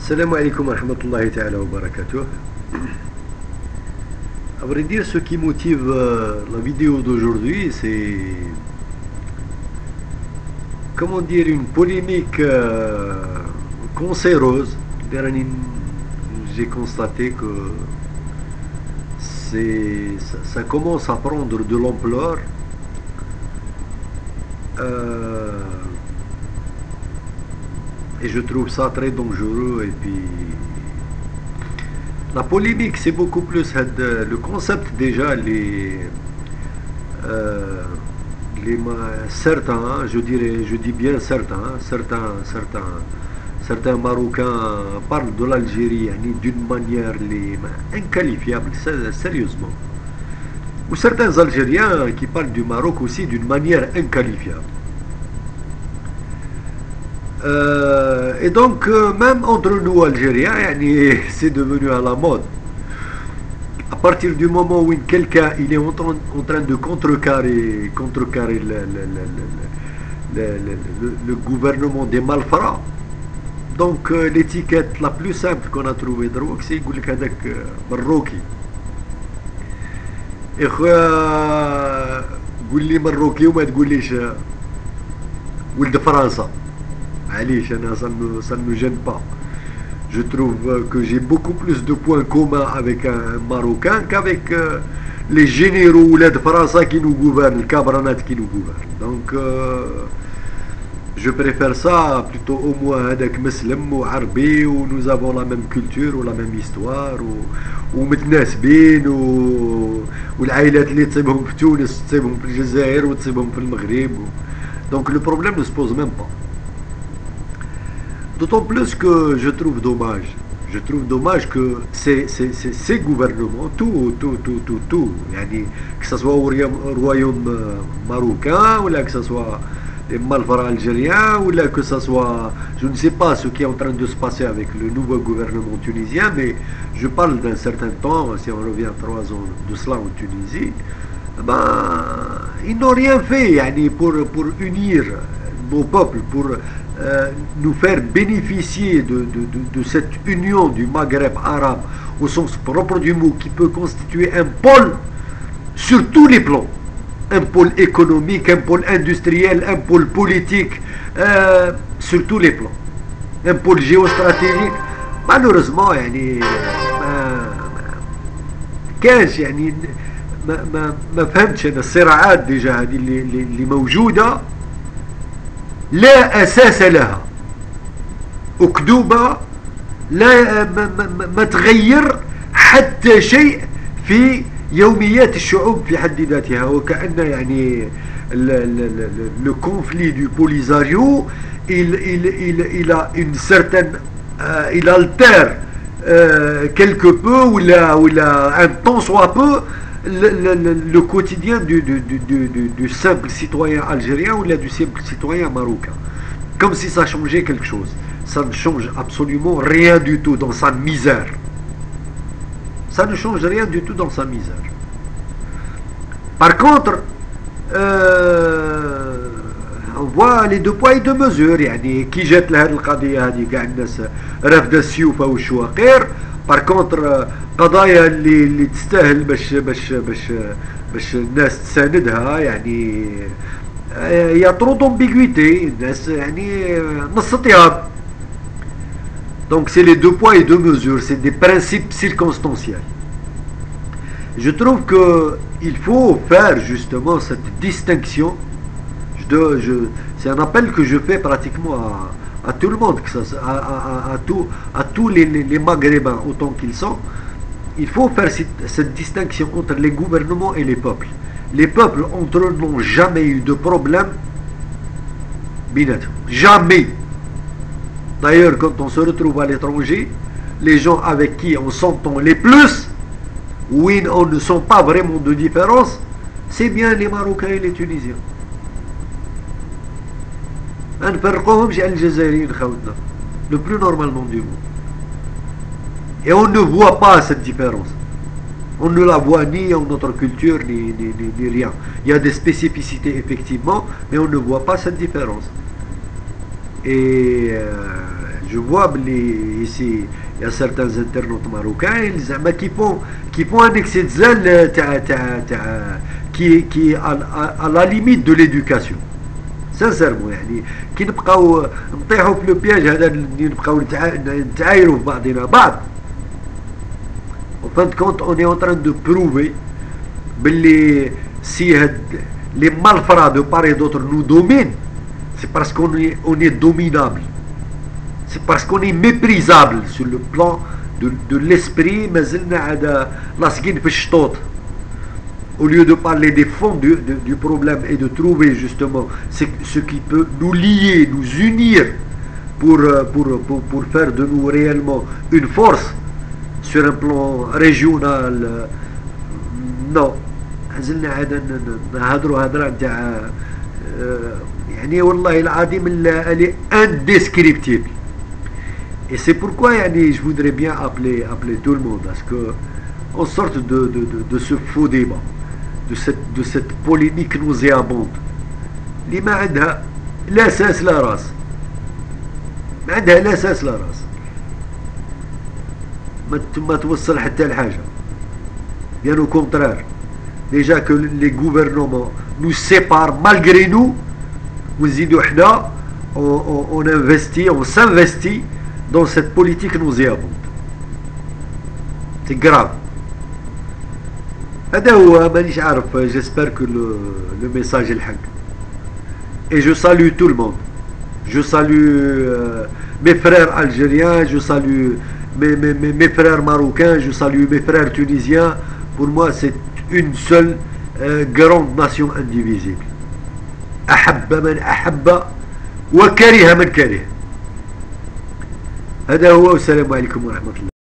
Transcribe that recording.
Salam alaikum wa rahmatullahi ta'ala wa barakatuh. À vrai dire, ce qui motive la vidéo d'aujourd'hui, c'est, comment dire, une polémique cancéreuse. J'ai constaté que ça commence à prendre de l'ampleur. Et je trouve ça très dangereux. Et puis la polémique, c'est beaucoup plus le concept déjà. Certains, je dis bien certains Marocains parlent de l'Algérie d'une manière inqualifiable, sérieusement. Ou certains Algériens qui parlent du Maroc aussi d'une manière inqualifiable. Et donc, même entre nous Algériens, c'est devenu à la mode. À partir du moment où quelqu'un il est en train de contrecarrer le gouvernement des malfrats, donc l'étiquette la plus simple qu'on a trouvée de Rouk, c'est يقول لك هذاك مروكي. إخويا قول لي مروكي وما تقوليش ولد فرنسا. Allez, ça ne me gêne pas. Je trouve que j'ai beaucoup plus de points communs avec un Marocain qu'avec les généraux ou les Français qui nous gouvernent, les cabranats qui nous gouvernent. Donc, je préfère ça plutôt au moins avec Muslim ou Arabi, où nous avons la même culture ou la même histoire, ou متناسبين والعائلات اللي تصيبهم في تونس تصيبهم في الجزائر وتصيبهم في المغرب. Donc le problème ne se pose même pas. D'autant plus que je trouve dommage que ces gouvernements, que ce soit au royaume marocain, ou là, que ce soit les malfrats algériens, ou là, que ce soit, je ne sais pas ce qui est en train de se passer avec le nouveau gouvernement tunisien, mais je parle d'un certain temps, si on revient 3 ans de cela en Tunisie, ils n'ont rien fait pour unir nos peuples, pour nous faire bénéficier de cette union du Maghreb arabe au sens propre du mot, qui peut constituer un pôle sur tous les plans, un pôle économique, un pôle industriel, un pôle politique, sur tous les plans, un pôle géostratégique. Malheureusement كاش ما فهمتش انا الصراعات ديجا هذه اللي موجوده لا أساس لها، أكذوبة، لا ما تغير حتى شيء في يوميات الشعوب في حد ذاتها، وكأن le conflit du Polisario il a une certaine il altère quelque peu ou un temps soit peu le quotidien du simple citoyen algérien ou du simple citoyen marocain. Comme si ça changeait quelque chose. Ça ne change absolument rien du tout dans sa misère. Ça ne change rien du tout dans sa misère. Par contre, on voit les deux poids et deux mesures. Qui jette la القضية هذه كاع الناس رافدة السيوفة والشواقير. Par contre قضايا اللي تستاهل باش الناس تساندها يا trop d'ambiguïté الناس نص اطياب. Donc c'est les deux poids et deux mesures, c'est des principes circonstanciels. Je trouve que il faut faire justement cette distinction. C'est un appel que je fais pratiquement à tout le monde, à tous les Maghrébins autant qu'ils sont. Il faut faire cette distinction entre les gouvernements et les peuples. Les peuples entre eux n'ont jamais eu de problème. Jamais. D'ailleurs, quand on se retrouve à l'étranger, les gens avec qui on s'entend les plus, où on ne sent pas vraiment de différence, c'est bien les Marocains et les Tunisiens. Le plus normalement du monde. Et on ne voit pas cette différence. On ne la voit ni en notre culture, ni rien. Il y a des spécificités effectivement, mais on ne voit pas cette différence. Et je vois ici il y a certains internautes marocains زعما qui font un excès de zèle qui est à la limite de l'éducation sincèrement يعني كي نبقاو نطيحوا في لو بياج هذا اللي نبقاو نتعايروا في بعضنا بعض en fin de compte on est en train de prouver باللي si les malfrats de part et d'autre nous dominent c'est parce qu'on est dominable. C'est parce qu'on est méprisable sur le plan de l'esprit. Au lieu de parler des fonds du problème et de trouver justement ce qui peut nous lier, nous unir pour faire de nous réellement une force sur un plan régional. Non. يعني والله العظيم elle est indescriptible et c'est pourquoi يعني je voudrais bien appeler tout le monde à ce que on sorte de ce faux débat de cette polémique nauséabonde اللي ما عندها لا اساس لا راس ما عندها لا اساس لا راس ما توصل حتى لحاجه bien au contraire déjà que les gouvernements nous séparent malgré nous on investit, on s'investit dans cette politique nauséabonde. C'est grave. J'espère que le message est le haq. Et je salue tout le monde. Je salue mes frères algériens, je salue mes frères marocains, je salue mes frères tunisiens. Pour moi, c'est une seule grande nation indivisible. أحب من أحب وكره من كره. هذا هو والسلام عليكم ورحمة الله.